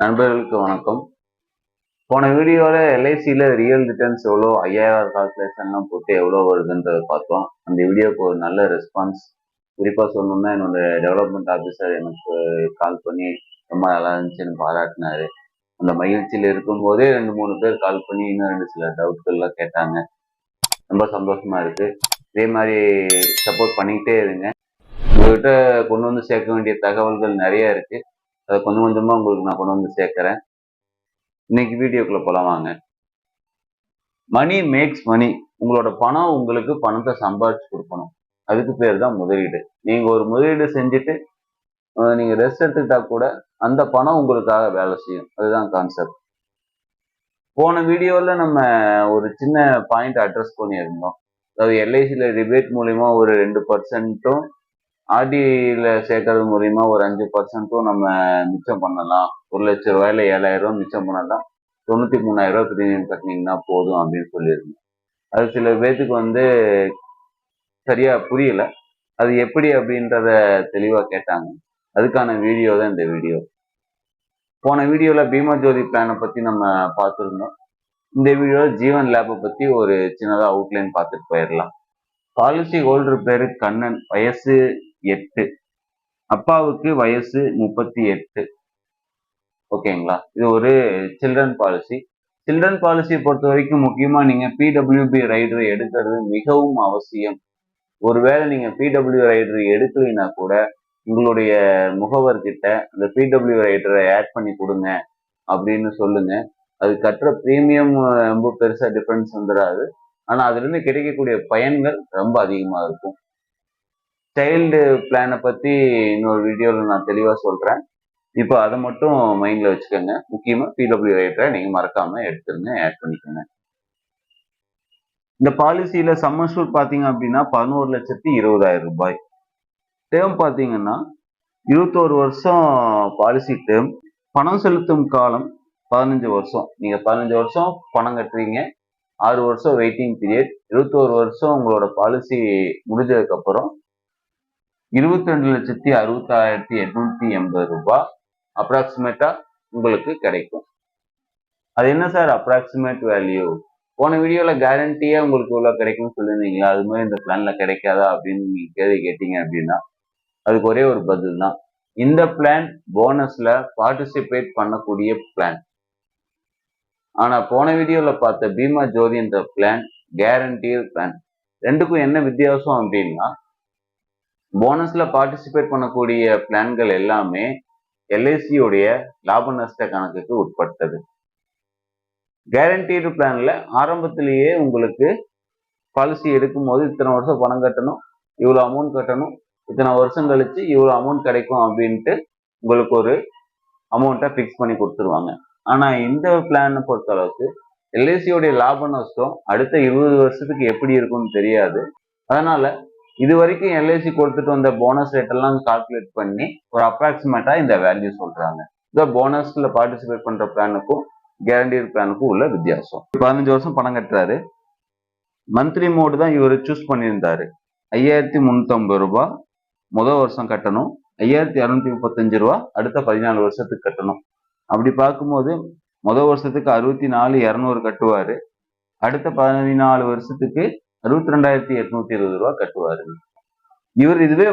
நண்பர்களுக்கு வணக்கம். போன வீடியோவில் எல்ஐசியில் ரியல் ரிட்டர்ன்ஸ் எவ்வளோ 5000 கால்குலேஷன்லாம் போட்டு எவ்வளோ வருதுன்றதை பார்த்தோம். அந்த வீடியோக்கு ஒரு நல்ல ரெஸ்பான்ஸ். குறிப்பாக சொல்லணும்னா என்னோட டெவலப்மெண்ட் ஆஃபீஸர் எனக்கு கால் பண்ணி ரொம்ப நல்லா இருந்துச்சுன்னு பாராட்டினாரு. அந்த மகிழ்ச்சியில் இருக்கும்போதே 2-3 பேர் கால் பண்ணி இன்னும் சில டவுட்கள்லாம் கேட்டாங்க. ரொம்ப சந்தோஷமா இருக்கு. இதே மாதிரி சப்போர்ட் பண்ணிக்கிட்டே இருங்க. உங்கள்கிட்ட கொண்டு வந்து சேர்க்க வேண்டிய தகவல்கள் நிறைய இருக்கு. அதை கொஞ்சம் கொஞ்சமாக உங்களுக்கு நான் கொண்டு வந்து சேர்க்குறேன். இன்னைக்கு வீடியோக்குள்ள போலாம் வாங்க. மணி மேக்ஸ் மணி. உங்களோட பணம் உங்களுக்கு பணத்தை சம்பாதிச்சு கொடுக்கணும். அதுக்கு பேர் தான் முதலீடு. நீங்க ஒரு முதலீடு செஞ்சுட்டு நீங்க ரெஸ்ட் எடுத்துக்கிட்டா கூட அந்த பணம் உங்களுக்காக வேலை செய்யும். அதுதான் கான்செப்ட். போன வீடியோல நம்ம ஒரு சின்ன பாயிண்ட் அட்ரஸ் பண்ணியிருந்தோம். அதாவது எல்ஐசியில ரிபேட் மூலியமா ஒரு 2%, ஆர்டியில சேர்க்கறது மூலியமா ஒரு 5% நம்ம மிச்சம் பண்ணலாம். 1,00,000 ரூபாயில 7,000 ரூபாய் மிச்சம் பண்ணலாம். 93,000 ரூபாய் பிரீமியம் கட்டினீங்கன்னா போதும் அப்படின்னு சொல்லியிருந்தோம். அது சில பேர்த்துக்கு சரியா புரியல. அது எப்படி அப்படின்றத தெளிவா கேட்டாங்க. அதுக்கான வீடியோ தான் இந்த வீடியோ. போன வீடியோல பீமா ஜோதி பிளானை பத்தி நம்ம பார்த்துருந்தோம். இந்த வீடியோல ஜீவன் லேபை பத்தி ஒரு சின்னதா அவுட்லைன் பார்த்துட்டு போயிடலாம். பாலிசி ஹோல்டர் பேரு கண்ணன், வயசு 8, அப்பாவுக்கு வயசு 38. ஓகேங்களா? இது ஒரு சில்ட்ரன் பாலிசி. சில்ட்ரன் பாலிசியை பொறுத்த வரைக்கும் முக்கியமா நீங்க பிடபிள்யூபி ரைடர் எடுக்கிறது மிகவும் அவசியம். ஒருவேளை நீங்க பிடபிள்யூ ரைடர் எடுக்கலைன்னா கூட உங்களுடைய முகவர்கிட்ட அந்த பிடபிள்யூ ரைடரை ஆட் பண்ணி கொடுங்க அப்படின்னு சொல்லுங்க. அது கட்டுற பிரீமியம் ரொம்ப பெருசா டிஃபரன்ஸ் வந்துடாது. ஆனா அதுல இருந்து கிடைக்கக்கூடிய பயன்கள் ரொம்ப அதிகமா இருக்கும். சைல்டு பிளானை பத்தி இன்னொரு வீடியோல நான் தெளிவா சொல்றேன். இப்போ அதை மட்டும் மைண்ட்ல வச்சுக்கோங்க. முக்கியமா பிடபிள்யூ ரைட்டரை நீங்க மறக்காம எடுத்துருங்க, ஆட் பண்ணிக்கோங்க. இந்த பாலிசியில சம்மர்ஷூட் பாத்தீங்க அப்படின்னா 11,20,000 ரூபாய். டேர்ம் பாத்தீங்கன்னா 21 வருஷம் பாலிசி டேர்ம். பணம் செலுத்தும் காலம் 15 வருஷம். நீங்க 15 வருஷம் பணம் கட்டுறீங்க. 6 வருஷம் வெயிட்டிங் பீரியட். 21 வருஷம் உங்களோட பாலிசி முடிஞ்சதுக்கு அப்புறம் 22,60,880 ரூபாய் அப்ராக்சிமேட்டா உங்களுக்கு கிடைக்கும். அது என்ன சார் அப்ராக்சிமேட் வேல்யூ? போன வீடியோல கேரண்டியா உங்களுக்கு இவ்வளவு கிடைக்கும்னு சொல்லியிருந்தீங்களா? அது மாதிரி இந்த பிளான்ல கிடைக்காதா அப்படின்னு நீங்க கேள்வி கேட்டீங்க அப்படின்னா அதுக்கு ஒரே ஒரு பதில் தான். இந்த பிளான் போனஸ்ல பார்ட்டிசிபேட் பண்ணக்கூடிய பிளான். ஆனா போன வீடியோல பார்த்த பீமா ஜோதி என்ற பிளான் கேரண்டியர் பிளான். ரெண்டுக்கும் என்ன வித்தியாசம் அப்படின்னா, போனஸ்ல பார்ட்டிசிபேட் பண்ணக்கூடிய பிளான்கள் எல்லாமே எல்ஐசியுடைய லாப நஷ்ட கணக்குக்கு உட்பட்டது. கேரண்டீடு பிளான்ல ஆரம்பத்திலேயே உங்களுக்கு பாலிசி எடுக்கும் போது இத்தனை வருஷம் பணம் கட்டணும், இவ்வளவு அமௌண்ட் கட்டணும், இத்தனை வருஷம் கழிச்சு இவ்வளவு அமௌண்ட் கிடைக்கும் அப்படின்ட்டு உங்களுக்கு ஒரு அமௌண்ட்டை பிக்ஸ் பண்ணி கொடுத்துருவாங்க. ஆனா இந்த பிளானை பொறுத்த அளவுக்கு எல்ஐசியோடைய லாப நஷ்டம் அடுத்த 20 வருஷத்துக்கு எப்படி இருக்கும்னு தெரியாது. அதனால இது வரைக்கும் எல்ஐசி கொடுத்துட்டு வந்த போனஸ் ரேட் எல்லாம் கால்குலேட் பண்ணி ஒரு அப்ராக்சிமேட்டா இந்த வேல்யூ சொல்றாங்க. இந்த போனஸ்ல பார்ட்டிசிபேட் பண்ற பிளானுக்கும் கேரண்டீட் பிளானுக்கும் உள்ள வித்தியாசம். 15 வருஷம் பணம் கட்டுறாரு. மந்த்லி மோடு தான் இவர் சூஸ் பண்ணியிருந்தாரு. 5,350 ரூபாய் முதல் வருஷம் கட்டணும், 5,235 ரூபாய் அடுத்த 14 வருஷத்துக்கு கட்டணும். அப்படி பார்க்கும்போது முதல் வருஷத்துக்கு 64,200 கட்டுவாரு, அடுத்த 14 வருஷத்துக்கு 62,820 ரூபாய் கட்டுவாரு. இவர் இதுவே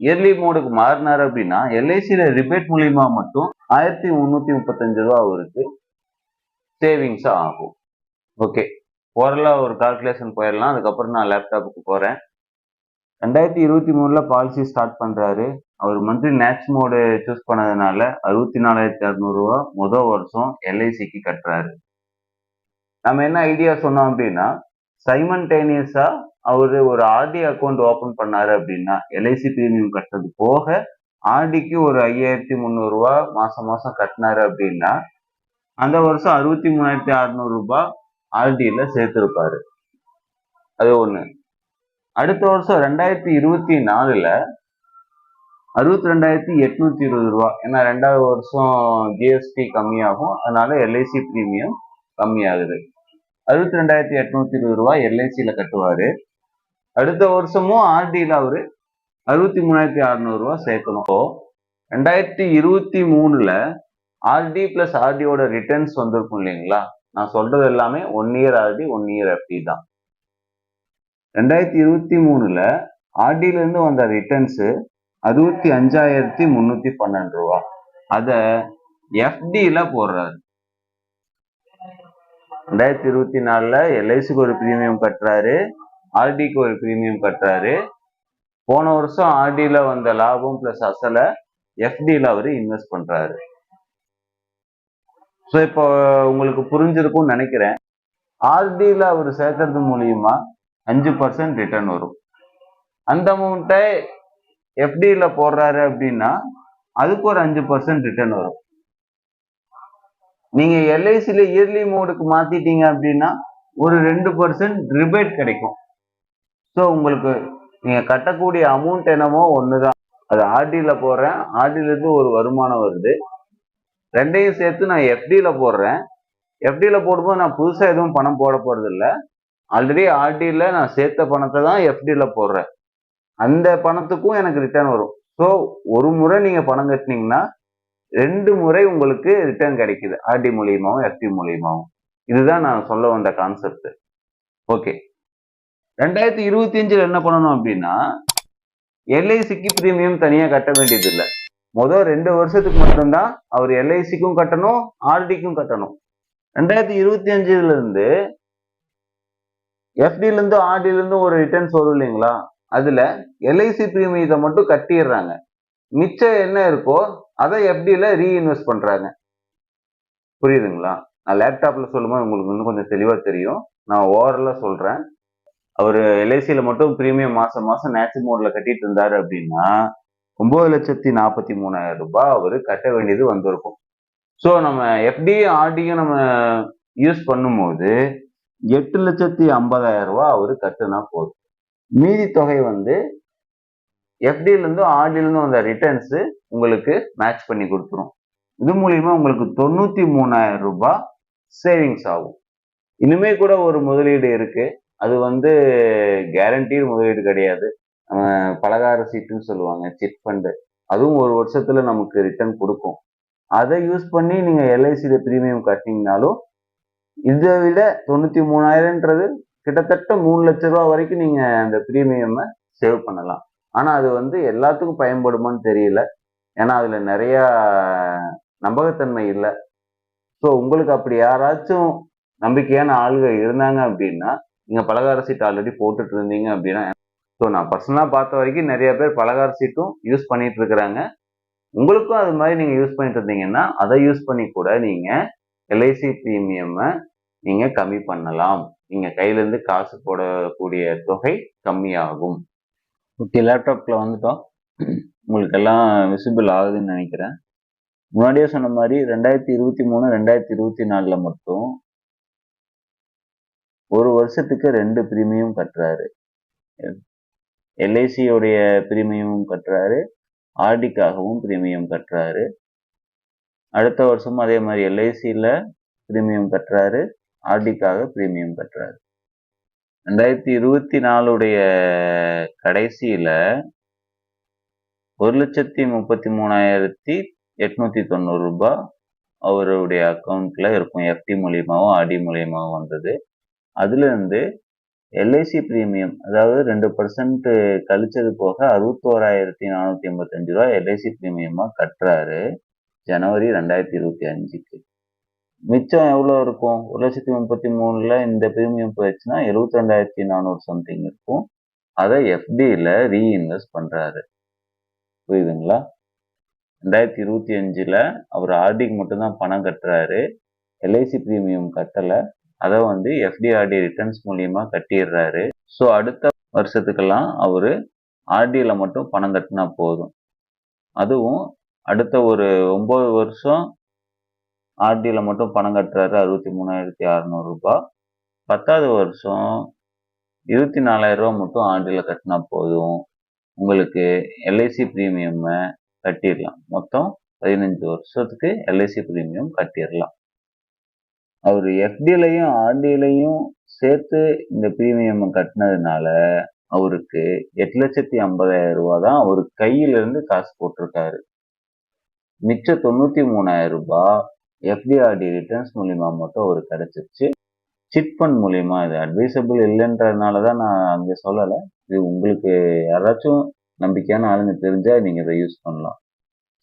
இயர்லி மோடுக்கு மாறினாரு அப்படின்னா எல்ஐசியில ரிபேட் மூலியமா மட்டும் 1,335 ரூபாய் அவருக்கு சேவிங்ஸ் ஆகும். ஓகே, ஓரளா ஒரு கால்குலேஷன் போயிடலாம். அதுக்கப்புறம் நான் லேப்டாப்புக்கு போறேன். 2023 பாலிசி ஸ்டார்ட் பண்றாரு. அவர் மந்த்லி நேக்ஸ் மோடு சூஸ் பண்ணதுனால 64,200 ரூபாய் முதல் வருஷம் எல்ஐசிக்கு கட்டுறாரு. நம்ம என்ன ஐடியா சொன்னோம் அப்படின்னா, சைமன்டேனியஸா அவரு ஒரு ஆர்டி அக்கௌண்ட் ஓபன் பண்ணாரு அப்படின்னா எல்ஐசி பிரீமியம் கட்டுறது போக ஆர்டிக்கு ஒரு 5,300 ரூபாய் மாசம் மாசம் கட்டினாரு அப்படின்னா அந்த வருஷம் 63,600 ரூபாய் ஆர்டியில சேர்த்திருப்பாரு. அது ஒண்ணு. அடுத்த வருஷம் 2024ல 62,820 ரூபாய். ஏன்னா 2வது வருஷம் ஜிஎஸ்டி கம்மியாகும், அதனால எல்ஐசி பிரீமியம் கம்மியாகுது. 62,820 ரூபாய் எல்ஐசியில கட்டுவாரு. அடுத்த வருஷமும் ஆர்டியில அவரு 63,600 ரூபாய் சேர்க்கணும். 2023ல ஆர்டி பிளஸ் ஆர்டியோட ரிட்டர்ன்ஸ் வந்திருக்கும் இல்லைங்களா? நான் சொல்றது எல்லாமே 1 இயர் ஆர்டி 1 இயர் எஃப்டி தான். 2023ல ஆர்டில இருந்து வந்த ரிட்டர்ன்ஸ் 65,312 ரூபா. அத எஃப்டில போடுறாரு. 2024ல எல்ஐசிக்கு ஒரு பிரீமியம் கட்டுறாரு, ஆர்டிக்கு ஒரு பிரீமியம் கட்டுறாரு. போன வருஷம் ஆர்டில வந்த லாபம் பிளஸ் அசல எஃப்டில அவரு இன்வெஸ்ட் பண்றாரு. ஸோ இப்போ உங்களுக்கு புரிஞ்சிருக்கும்னு நினைக்கிறேன். ஆர்டில அவர் சேர்க்கறது மூலியமா 5% ரிட்டர்ன் வரும். அந்த அமௌண்ட்டை எஃப்டில போடுறாரு அப்படின்னா அதுக்கு ஒரு 5% ரிட்டர்ன் வரும். நீங்க எல்ஐசில இயர்லி மோடுக்கு மாத்திட்டீங்க அப்படின்னா ஒரு 2% ரிபேட் கிடைக்கும். ஸோ உங்களுக்கு நீங்க கட்டக்கூடிய அமௌண்ட் என்னமோ ஒண்ணுதான். அது ஆர்டில போடுறேன், ஆர்டில இருந்து ஒரு வருமானம் வருது, ரெண்டையும் சேர்த்து நான் எஃப்டில போடுறேன். எஃப்டில போடும்போது நான் புதுசா எதுவும் பணம் போட போறது இல்லை. ஆல்ரெடி ஆர்டில நான் சேர்த்த பணத்தை தான் எஃப்டில போடுறேன். அந்த பணத்துக்கும் எனக்கு ரிட்டர்ன் வரும். ஸோ ஒரு முறை நீங்க பணம் கட்டினீங்கன்னா 2 முறை உங்களுக்கு ரிட்டர்ன் கிடைக்குது, ஆர்டி மூலியமாவும் எஃப்டி மூலியமாவும். இதுதான் நான் சொல்ல வந்த கான்செப்ட். ஓகே, 2025ல என்ன பண்ணணும் அப்படின்னா எல்ஐசிக்கு பிரீமியம் தனியா கட்ட வேண்டியது இல்லை. முதல் 2 வருஷத்துக்கு மட்டும்தான் அவர் எல்ஐசிக்கும் கட்டணும், ஆர்டிக்கும் கட்டணும். 2025ல இருந்து எஃப்டில இருந்து ஆர்டில இருந்து ஒரு ரிட்டர்ன்ஸ் வரும் இல்லைங்களா? அதுல எல்ஐசி பிரீமியத்தை மட்டும் கட்டிடுறாங்க. மிச்சம் என்ன இருக்கோ அதை எஃப்டில ரீஇன்வெஸ்ட் பண்றாங்க. புரியுதுங்களா? நான் லேப்டாப்ல சொல்லும்போது உங்களுக்கு இன்னும் கொஞ்சம் தெளிவா தெரியும். நான் ஓவரலா சொல்றேன். அவரு எல்ஐசியில மட்டும் பிரீமியம் மாசம் மாசம் நேச்சுரல் மோட்ல கட்டிட்டு இருந்தாரு அப்படின்னா 9,43,000 ரூபாய் அவரு கட்ட வேண்டியது வந்திருக்கும். ஸோ நம்ம எஃப்டியும் ஆர்டியும் நம்ம யூஸ் பண்ணும்போது 8,50,000 ரூபாய் அவரு கட்டுனா போதும். மீதி தொகை வந்து எஃப்டில இருந்தும் ஆர்டில இருந்தும் வந்த ரிட்டர்ன்ஸ் உங்களுக்கு மேட்ச் பண்ணி கொடுத்துரும். இது மூலியமா உங்களுக்கு 93,000 ரூபாய் சேவிங்ஸ் ஆகும். இனிமே கூட ஒரு முதலீடு இருக்கு. அது வந்து கேரண்டீடு முதலீடு கிடையாது. பலகார சீட்டுன்னு சொல்லுவாங்க, சிட் ஃபண்டு. அதுவும் ஒரு வருஷத்துல நமக்கு ரிட்டர்ன் கொடுக்கும். அதை யூஸ் பண்ணி நீங்க எல்ஐசியில பிரீமியம் கட்டினீங்கனாலும் இதை விட 93,000ன்றது கிட்டத்தட்ட 3 லட்சம் ரூபாய் வரைக்கும் நீங்க அந்த பிரீமியம் சேவ் பண்ணலாம். ஆனா அது வந்து எல்லாத்துக்கும் பயன்படுமான்னு தெரியல. ஏன்னா அதுல நிறைய நம்பகத்தன்மை இல்லை. ஸோ உங்களுக்கு அப்படி யாராச்சும் நம்பிக்கையான ஆளுகள் இருந்தாங்க அப்படின்னா நீங்க பலகார சீட் ஆல்ரெடி போட்டுட்டு இருந்தீங்க அப்படின்னா, ஸோ நான் பர்சனலா பார்த்த வரைக்கும் நிறைய பேர் பலகார சீட்டும் யூஸ் பண்ணிட்டு இருக்கிறாங்க. உங்களுக்கும் அது மாதிரி நீங்க யூஸ் பண்ணிட்டு இருந்தீங்கன்னா அதை யூஸ் பண்ணி கூட நீங்க எல்ஐசி பிரீமியம் நீங்க கம்மி பண்ணலாம். நீங்க கையில இருந்து காசு போடக்கூடிய தொகை கம்மியாகும். ஓகே, லேப்டாப்ல வந்துட்டோம். உங்களுக்கு எல்லாம் விசிபிள் ஆகுதுன்னு நினைக்கிறேன். முன்னாடியே சொன்ன மாதிரி 2023 2024ல மட்டும் ஒரு வருஷத்துக்கு 2 பிரீமியம் கட்டுறாரு. எல்ஐசியோடைய பிரீமியமும் கட்டுறாரு, ஆர்டிக்காகவும் பிரீமியம் கட்டுறாரு. அடுத்த வருஷமும் அதே மாதிரி எல்ஐசியில பிரீமியம் கட்டுறாரு, ஆர்டிக்காக பிரீமியம் கட்டுறாரு. 2024 கடைசியில 1,33,890 ரூபாய் அவருடைய அக்கௌண்ட்ல இருக்கும். எஃப்டி மூலியமாவும் ஆர்டி மூலியமாவும் வந்தது. அதுல இருந்து எல்ஐசி பிரீமியம் அதாவது 2% கழிச்சது போக 61,485 ரூபாய் எல்ஐசி பிரீமியமா கட்டுறாரு ஜனவரி 2025க்கு. மிச்சம் எவ்வளவு இருக்கும்? 1,33,000ல இந்த பிரீமியம் போயிடுச்சுன்னா 72,400 சம்திங் இருக்கும். அதை எஃப்டில ரீஇன்வெஸ்ட் பண்றாரு. புரியுதுங்களா? 2025ல அவர் ஆர்டிக்கு மட்டும்தான் பணம் கட்டுறாரு, எல்ஐசி பிரீமியம் கட்டல. அதை வந்து எஃப்டிஆர்டி ரிட்டர்ன்ஸ் மூலியமா கட்டிடுறாரு. ஸோ அடுத்த வருஷத்துக்கெல்லாம் அவரு ஆர்டியில மட்டும் பணம் கட்டினா போதும். அதுவும் அடுத்த ஒரு 9 வருஷம் ஆர்டியில மட்டும் பணம் கட்டுறாரு 63,600 ரூபாய். 10வது வருஷம் 24,000 ரூபாய் மட்டும் ஆர்டியில கட்டினா போதும். உங்களுக்கு எல்ஐசி பிரீமியம் கட்டிடலாம். மொத்தம் 15 வருஷத்துக்கு எல்ஐசி பிரீமியம் கட்டிடலாம். அவர் எஃப்டிலையும் ஆர்டிலையும் சேர்த்து இந்த பிரீமியம் கட்டினதுனால அவருக்கு 8,50,000 ரூபாய் தான் அவர் கையில இருந்து காசு போட்டிருக்காரு. மிச்ச 93,000 ரூபாய் எஃப்டிஆர்டி ரிட்டர்ன்ஸ் மூலியமா மட்டும் ஒரு கிடைச்சிருச்சு. சிட் ஃபண்ட் மூலியமா இது அட்வைசபிள் இல்லைன்றதுனால தான் நான் அங்கே சொல்லலை. இது உங்களுக்கு யாராச்சும் நம்பிக்கையான ஆளுங்க தெரிஞ்சா நீங்க இதை யூஸ் பண்ணலாம்.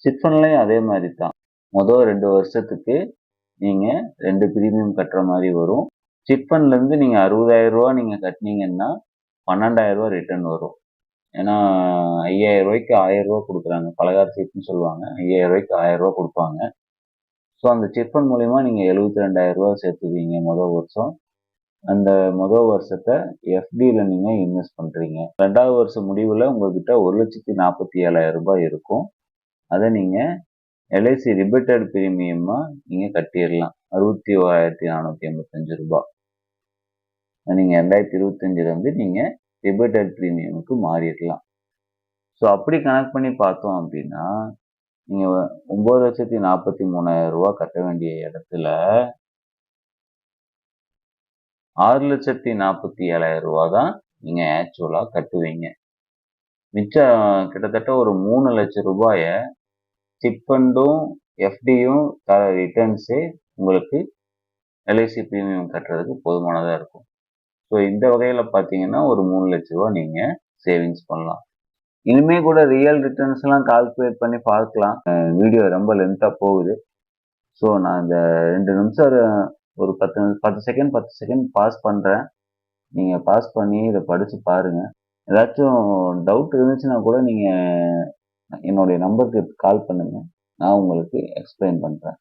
சிட் ஃபண்ட்லையும் அதே மாதிரி தான். மொதல் 2 வருஷத்துக்கு நீங்க 2 பிரீமியம் கட்டுற மாதிரி வரும். சிட் ஃபண்ட்ல இருந்து நீங்க 60,000 ரூபாய் நீங்க கட்டினீங்கன்னா 12,000 ரூபாய் ரிட்டர்ன் வரும். ஏன்னா 5,000 ரூபாய்க்கு 1000 ரூபாய் கொடுக்குறாங்க. பலகார் சீட்னு சொல்லுவாங்க. 5,000 ரூபாய்க்கு 1000 ரூபாய் கொடுப்பாங்க. ஸோ அந்த சிட் ஃபண்ட் மூலியமா நீங்க 72,000 ரூபாய் சேர்த்துவீங்க முதல் வருஷம். அந்த முதல் வருஷத்தை எஃப்டியில் நீங்க இன்வெஸ்ட் பண்றீங்க. 2வது வருஷம் முடிவில் உங்ககிட்ட 1,47,000 ரூபாய் இருக்கும். அதை நீங்க எல்ஐசி ரிபேட்டட் பிரீமியமா நீங்க கட்டிடலாம். 61,485 ரூபாய். நீங்க 2025 வந்து நீங்க ரிபேட்டட் பிரீமியமுக்கு மாறிடலாம். ஸோ அப்படி கனெக்ட் பண்ணி பார்த்தோம் அப்படின்னா நீங்க 9,43,000 ரூபாய் கட்ட வேண்டிய இடத்துல 6,47,000 ரூபாய் தான் நீங்க ஆக்சுவலா கட்டுவீங்க. மிச்சம் கிட்டத்தட்ட ஒரு 3 லட்சம் ரூபாய சிட் ஃபண்டும் எஃப்டியும் தர ரிட்டர்ன்ஸே உங்களுக்கு எல்ஐசி பிரீமியம் கட்டுறதுக்கு போதுமானதா இருக்கும். ஸோ இந்த வகையில பார்த்தீங்கன்னா ஒரு 3 லட்சம் ரூபாய் நீங்க சேவிங்ஸ் பண்ணலாம். இனிமே கூட ரியல் ரிட்டர்ன்ஸ் எல்லாம் கால்குலேட் பண்ணி பார்க்கலாம். வீடியோ ரொம்ப லென்த்தா போகுது. ஸோ நான் இந்த 2 நிமிஷம் ஒரு 10 செகண்ட் பாஸ் பண்றேன். நீங்க பாஸ் பண்ணி இதை படிச்சு பாருங்க. ஏதாச்சும் டவுட் இருந்துச்சுன்னா கூட நீங்க என்னுடைய நம்பருக்கு கால் பண்ணுங்க. நான் உங்களுக்கு எக்ஸ்பிளைன் பண்றேன்.